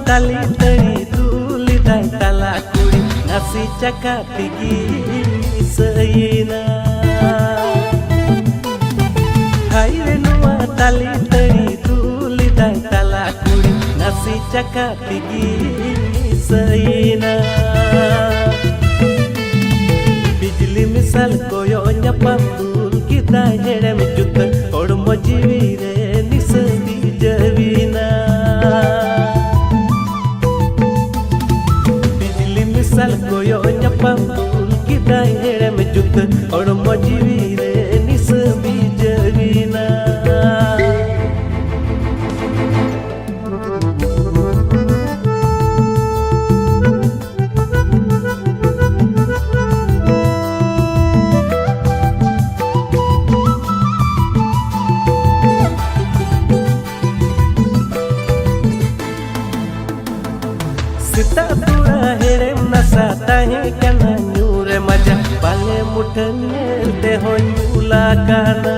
Tali tali tuli dai tala kuri nasi cakap tinggi seina. Hai renua tali tali tuli dai tala kuri nasi cakap tinggi seina. Bijli misal koyonya pambul kita hedam juta kodmo jiwire nisbi javina. Sal koyonya pambul kita hedam juta kodmo jiwire nisbi javina. Sitapura herem nasa tahe kana nyure maja bale muthanel te hoyula kana.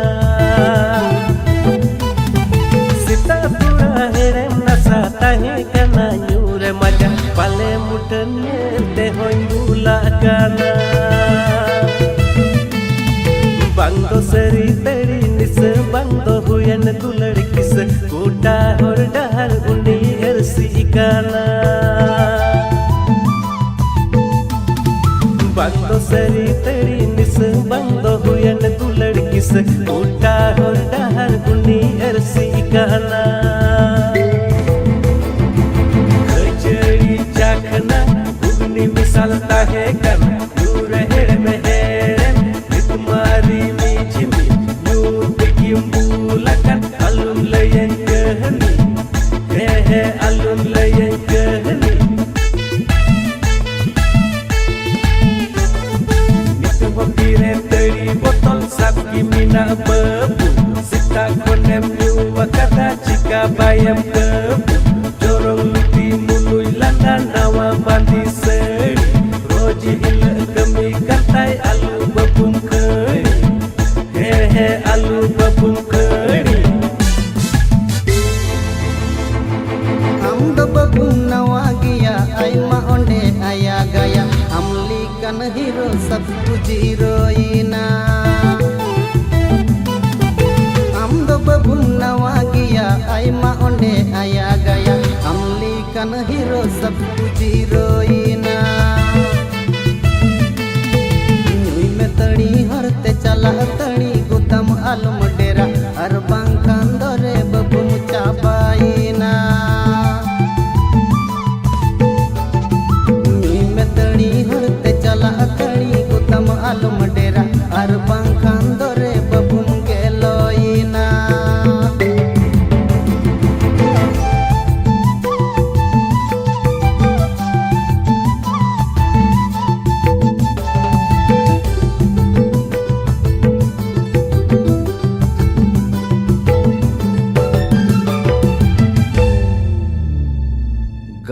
Sitapura herem nasa tahe kana nyure maja bale muthanel te hoyula kana. Bangdo seri teri nis bangdo huyan dulad kis kuta hor dahar undi ersi kana. Bangdo seri teri nis bangdo huyan dulad kis kuta hor dahar undi ersi kana. Kachari chakna ugni misal tahe kana dure herme herem nitumari mijimi nyubikim bulakan alun layan kahani he alun layan kahani. Pire teri botol sabki mina babu sita konem nyuwa kata cika bayam kebu jorong luti munui landan nawa bandi seri roji hila kemi katai alu babum keri he alu babum keri. Amdo babum nawa giya ay maonde aya gaya amli kan hero sab heroina. Amdo babum nawa giya ay maonde aya gaya amli kan hero sab heroina. Nyui me tadi harte chala tadi gutam alum dera ar bangkan dore babum cabaina. Nyui me tadi harte chala tadi gutam alum dera ar bangkan dore babum geloina.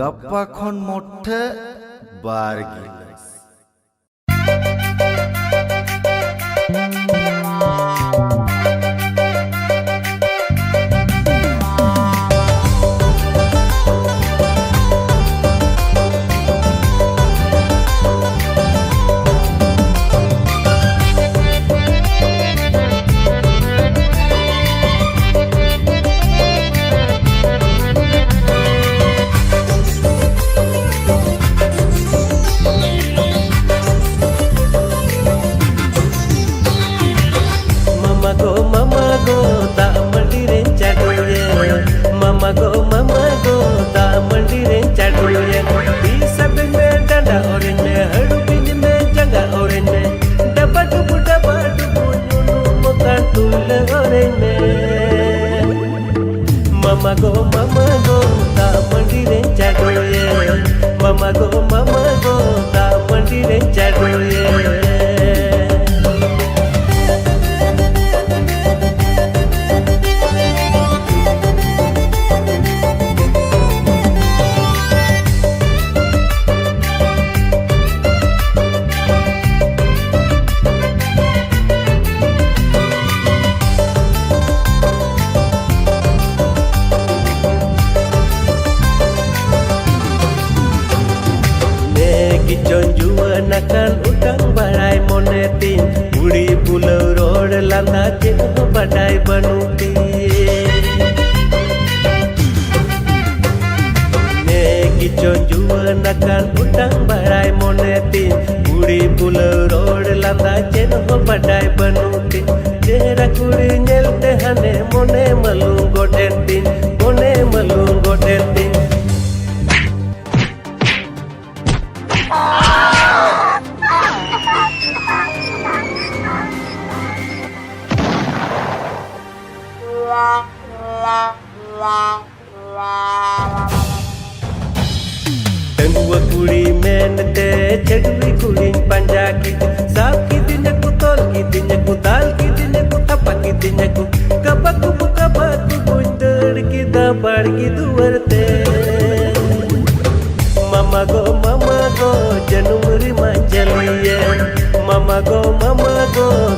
गप्पा खन मोठे बारगी mama go da mandire chaduye di sab me danda orange me hadu bin me jaga orange me daba dubu nyunu motan tul orange me. Mama go da mandire chaduye mama go da mandire chaduye. Chain हो बडाय बनुती ने किचो जुआन akan utang barai moneti kuri pula road landa chain हो बडाय बनुती चेहरा कुड़ी नेलते हने मोने मलुंगो डेंती मोने मलुंगो डेंती Tengwa kuri menete chedwi kuri panja ki sab ki dinya ku tol ki dinya ku dal ki dinya ku thapa ki dinya ku kabaku bundar ki da bar ki duwarte mama go janumri manjaliye mama go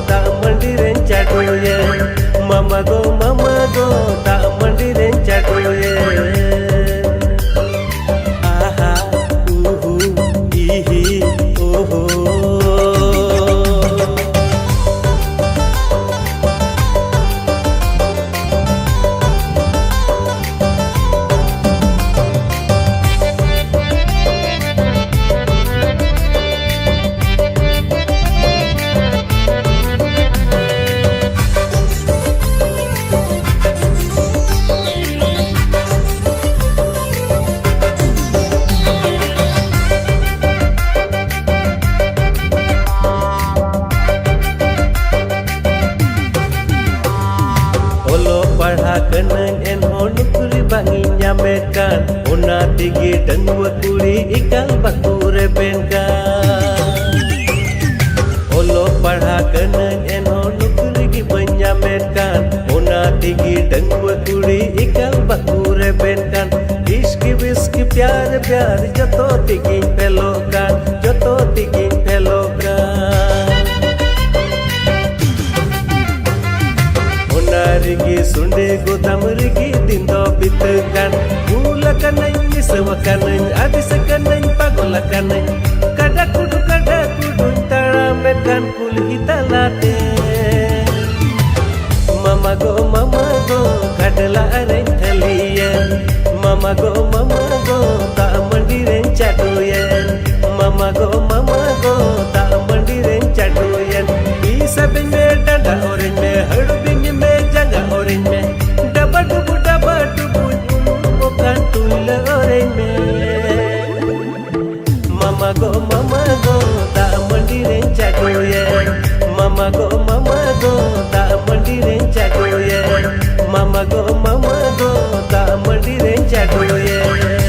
ta mandiren chadoye mama go ta mandiren chadoye Kenang enho nukuri bangi nyamekan ona tigi dengwa kuri ikal bakure benkan olo parha kenang enho nukuri gi banyamekan ona tigi dengwa kuri ikal bakure benkan iski biski pyar pyar joto tigi pelokan Rigi sunde godam rigi dindo bitekan mula kanai misawa kanai abisa kanai pagola kanai kada kudu tara mekan kul hitalate mama go kadala areng thaliyan mama go ta mandiren chadoyen mama go ta mandiren chadoyen isa benme danda oren me hadu orange में डबा डुबु बुkan tula orange में mama go ta mandiren chadoyen mama go ta mandiren chadoyen mama go ta mandiren chadoyen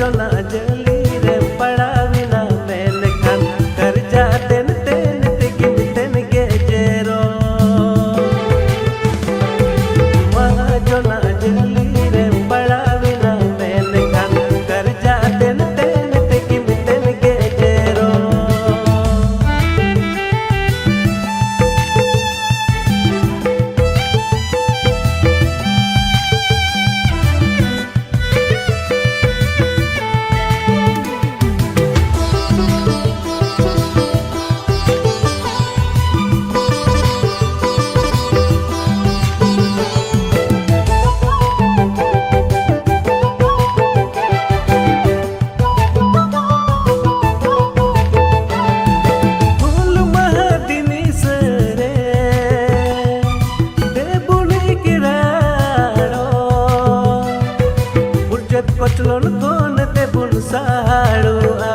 जना जली रे पड़ाविना मैंने खान कर्जा then तेन तेगिन तेन गे जेरो जना जली रे पड़ाविना मैंने खान कर्जा देन तेन तेगिन तेन गे जेरो Kotlon kon te bun sahadu'a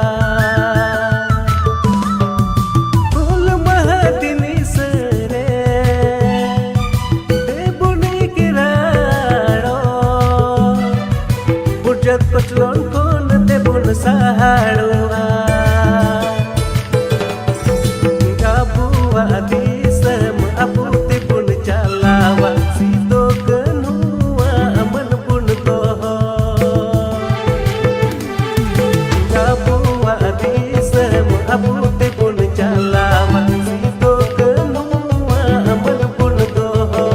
Ful mahadini sere te buni kirado Burjat kotlon kon te bun sahadu'a Kabuwa adisam apu te bun chalawa Sito kenua aman bun toho Abu te pun chalawa sito kenua aman pun toho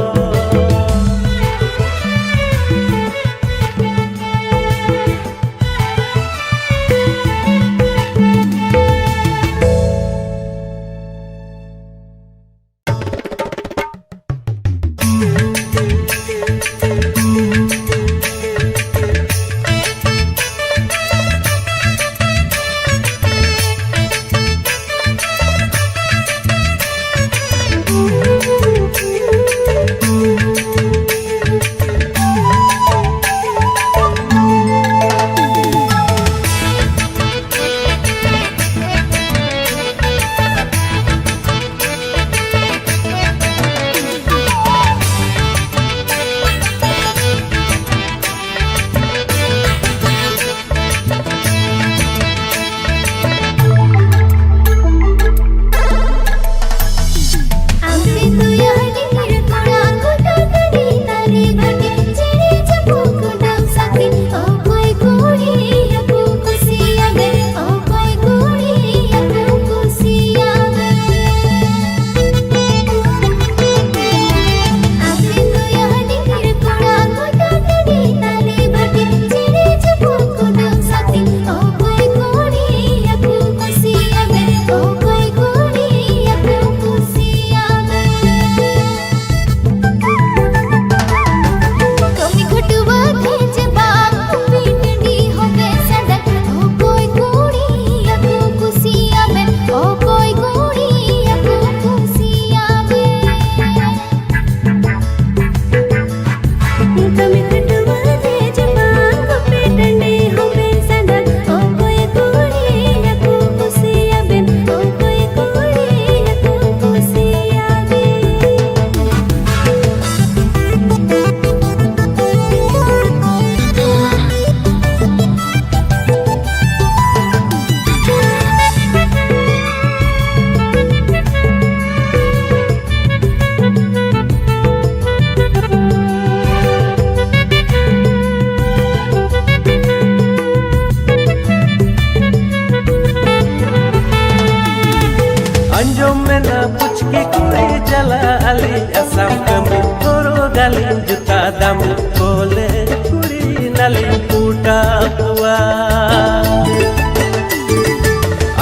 dam kole kuri nali puta pua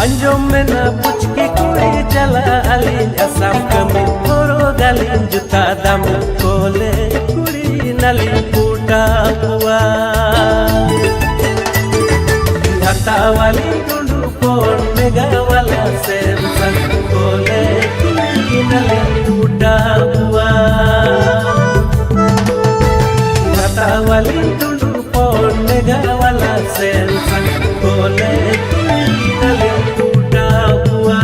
anjom mena puchki kuri jala alin asam kami koro galin juta dam kole kuri nali puta pua hata wali dundu kon mega wala sensan kole kuri nali puta pua Wali dulu pon mega wala sensan kole kali kuda bua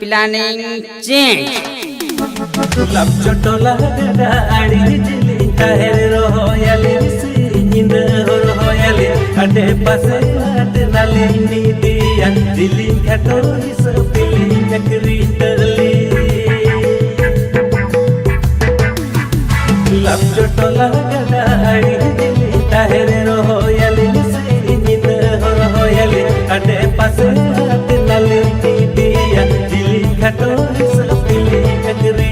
planning change Lap chotola gaari jili kaher royale sinda royale ade pase ade nali ni diya dili khato is feeling chakri tali Lap chotola gaari jili kaher royale sinda royale ade pase ade nali ni diya dili khato is feeling chakri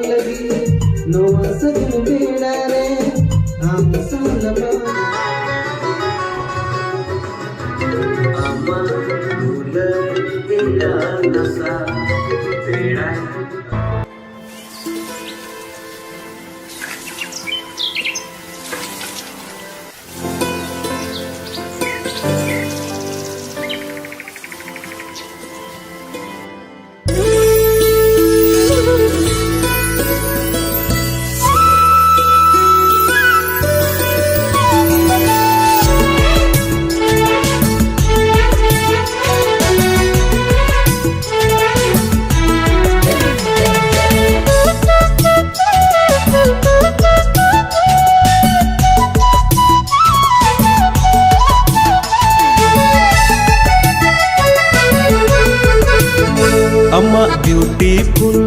lagi no sagin bedare am salama ama mulai hilang rasa berai. Ama beautiful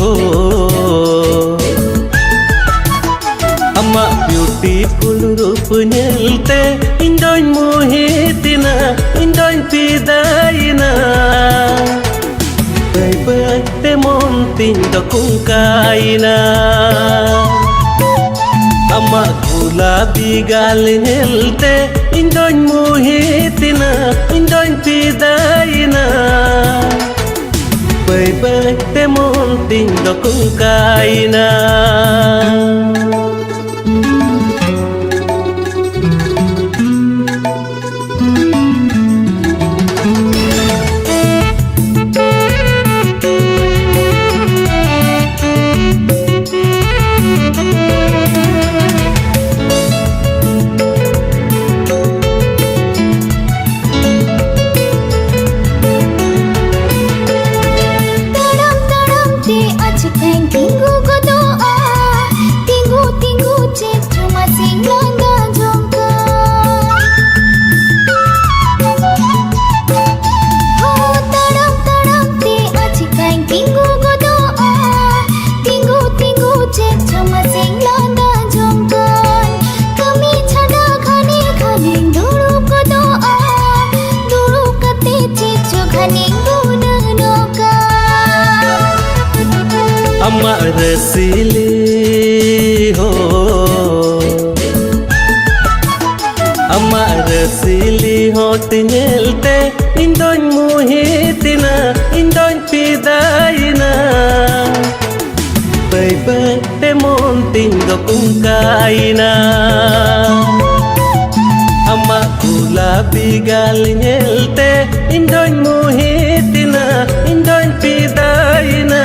ho Ama beautiful रूप नलते इंदोन मोहितना इंदोन पिदाइना Baik-baik montin dokungkaina Ama gulabi galinelte indon mohitina indon pidaina Baik-baik montin dokungkaina Ama resili ho Ama resili ho tinyelte indon muhitina indon pidaina Baik-baik montin dokungkaina Ama gulabi galinyelte indon muhitina indon pidaina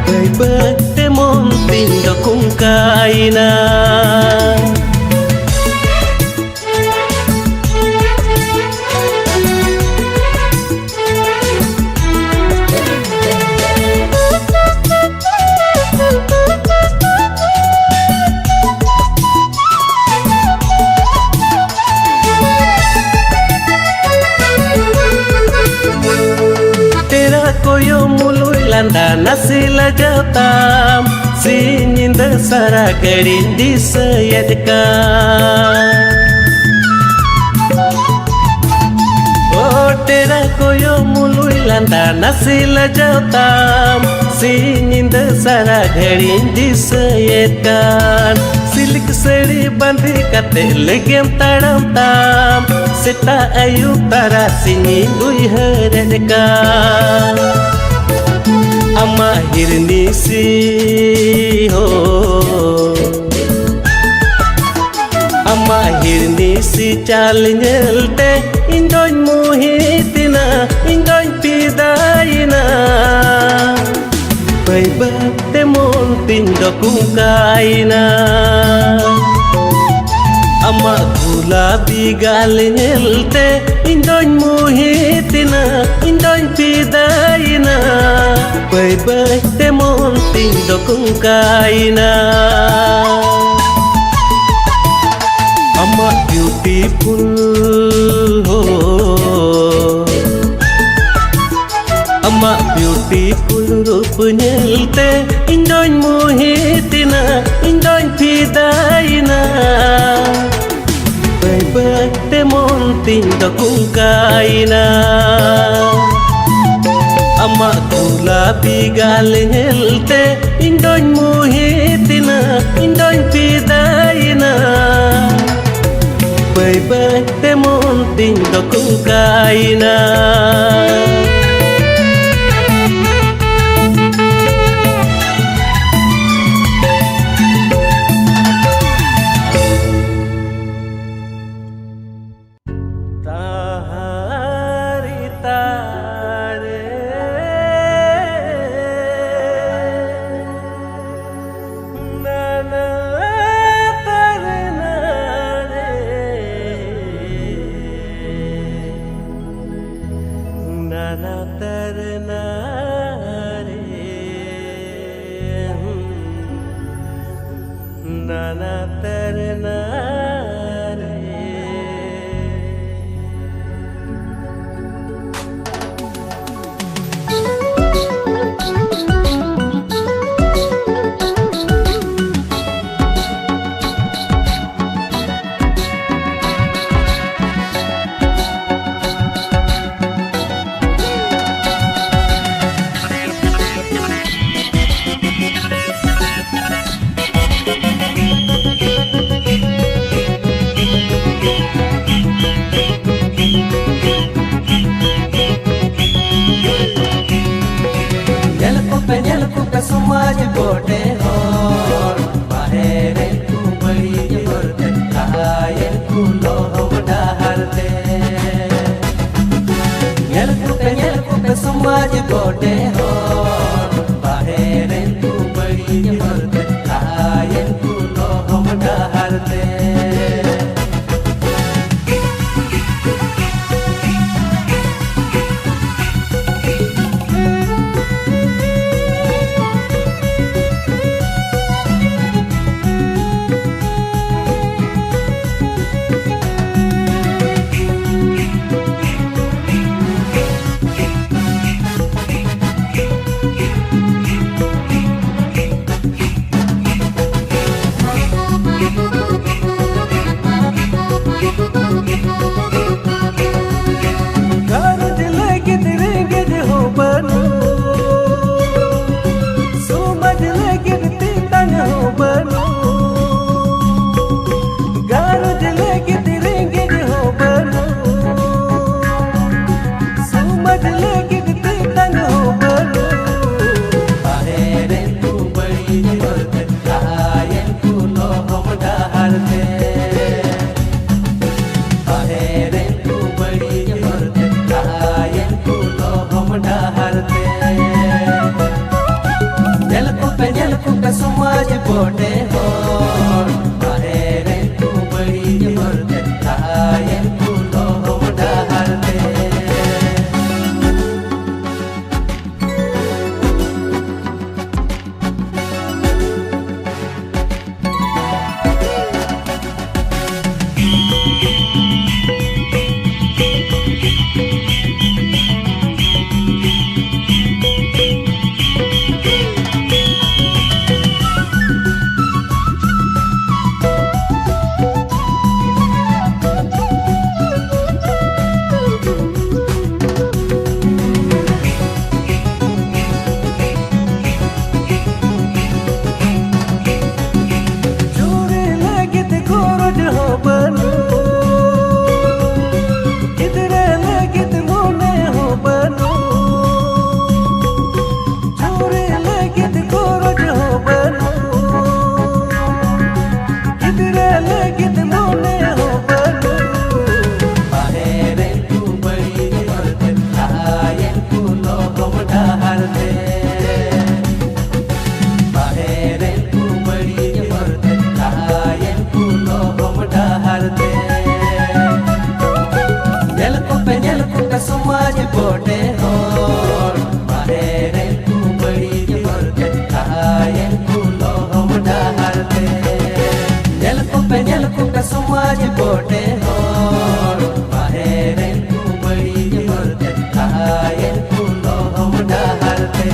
Baik-baik montin dokungkaina Koyo mului landa nasi lagatam Singinda sara garindi sayadkan Oh tera koyo mului landa nasi lagatam Singinda sara garindi sayadkan Silik sari bandi kate legem taram tam Seta ayub tara sinindui haradkan Ama hirnisi ho Ama hirnisi chalinyelte indon muhitina indon pidaina Baik-baik montin dokungkaina Ama gulabi galinyelte indon muhitina indon pidaina Baik-baik montin dokungkaina Ama beautiful ho Ama beautiful रूप नलते इंदोन मोहितना इंदोन पिदाइना Baik-baik montin dokungkaina Ama गुलाबी गाल हेलते इंदों मुहितना इंदों पिदायना bay bay temon ting do kukaina समाज बोटे और बाहर तू बड़ी जबरदस्त आए तू लोग डालते यल को समाज बोटे और बाहर तू बड़ी जबरदस्त आए तू लोग डालते समाज बोटे और बाहर तू बड़ी जबरदस्त आए तू लोग डालते समाज बोटे और बाहर तू बड़ी जबरदस्त आए तू लोग डालते जल को समाज बोटे और बाहर तू बड़ी जबरदस्त आए तू लोग डालते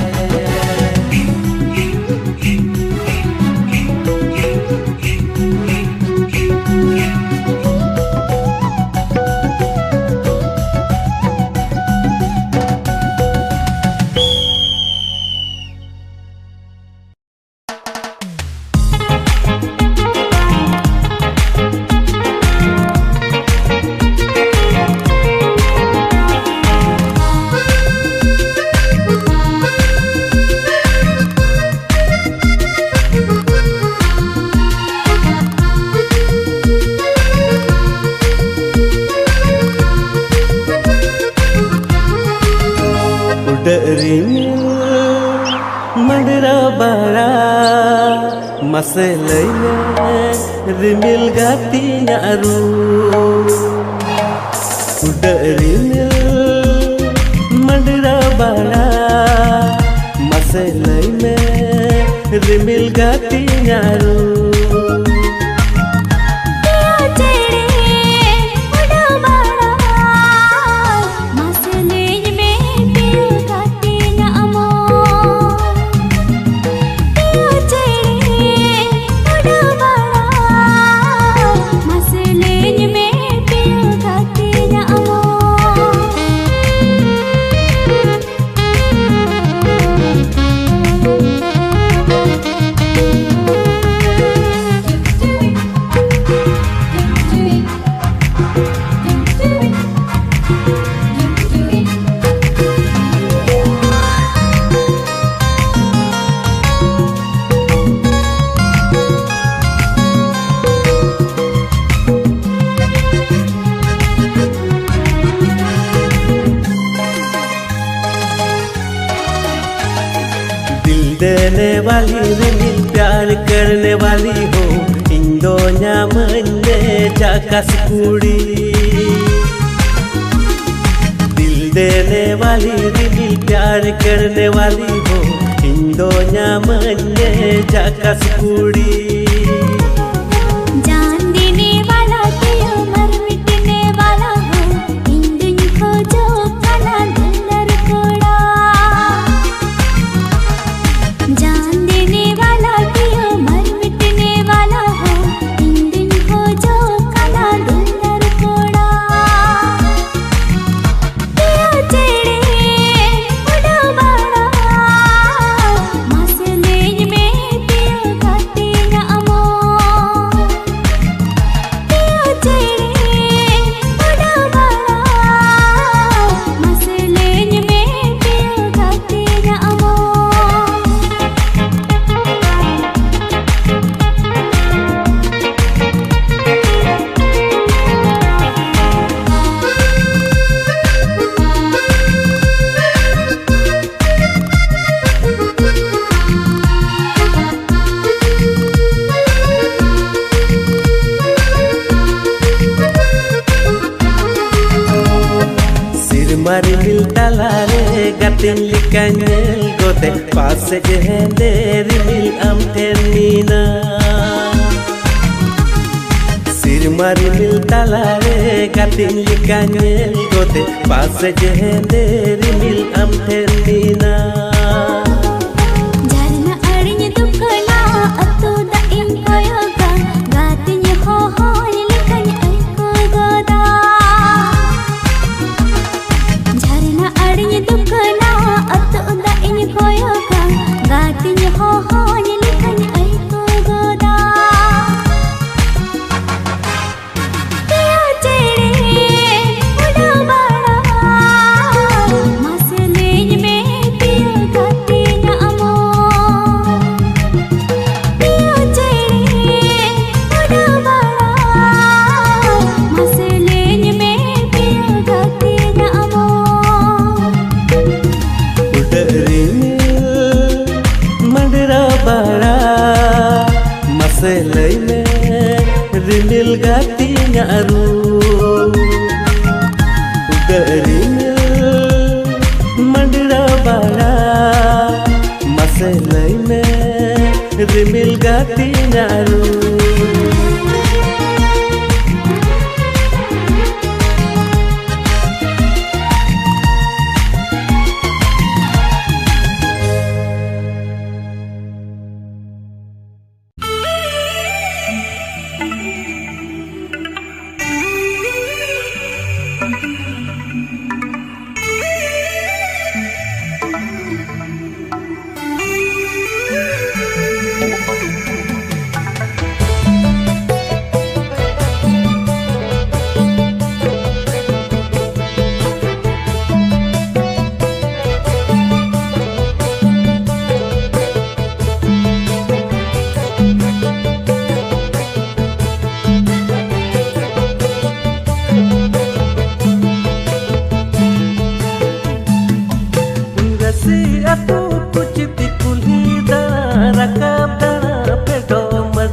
बाड़ा मसे लैमे रिमिल गातिnya रू उड़ा रिमिल मंडरा बाड़ा मसे लैमे रिमिल गातिnya रू देने वाली रिमिल प्यार करने वाली हो इंदो न्यामने जाकास कुड़ी दिल देने वाली रिमिल प्यार करने वाली हो इंदो न्यामने जाकास कुड़ी Mari mil talare gatin likanyel gote passe jehende rimil am ternina Sir mari mil talare gatin likanyel gote passe jehende rimil am ternina Selai me rimil gatinya ru udah rimil mandira bara maselai me rimil gatinya ru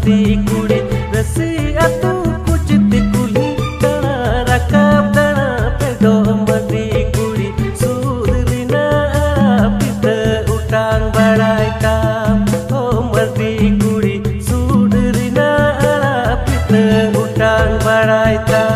मर्दी कुड़ी रसी अतु कुछ तिकुली दड़ा रकाब दड़ा पे दो मर्दी कुड़ी सूदरिना पिता utang barai kam ओ मर्दी कुड़ी सूदरिना पिता utang barai kam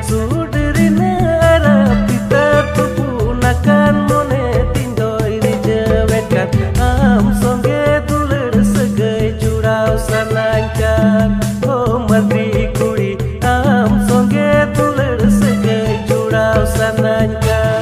Suderina arah pita pupunakan mone tindoi dijewetkan am songge duler segai jurau sanangkan oh mati kuri am songge duler segai jurau sanangkan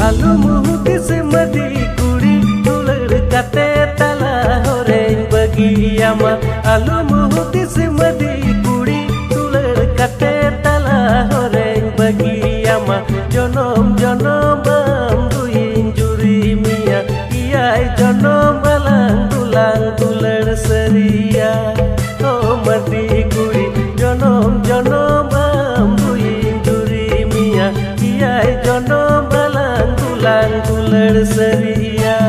Alu muhti se madi kuri tular kate tala horeng bagi ama alu muhti se madi kuri tular kate tala horeng bagi ama jonom jonom am duin juri mia iai jonom alang tular seria oh madi kuri jonom jonom am duin juri mia iai jonom tular seria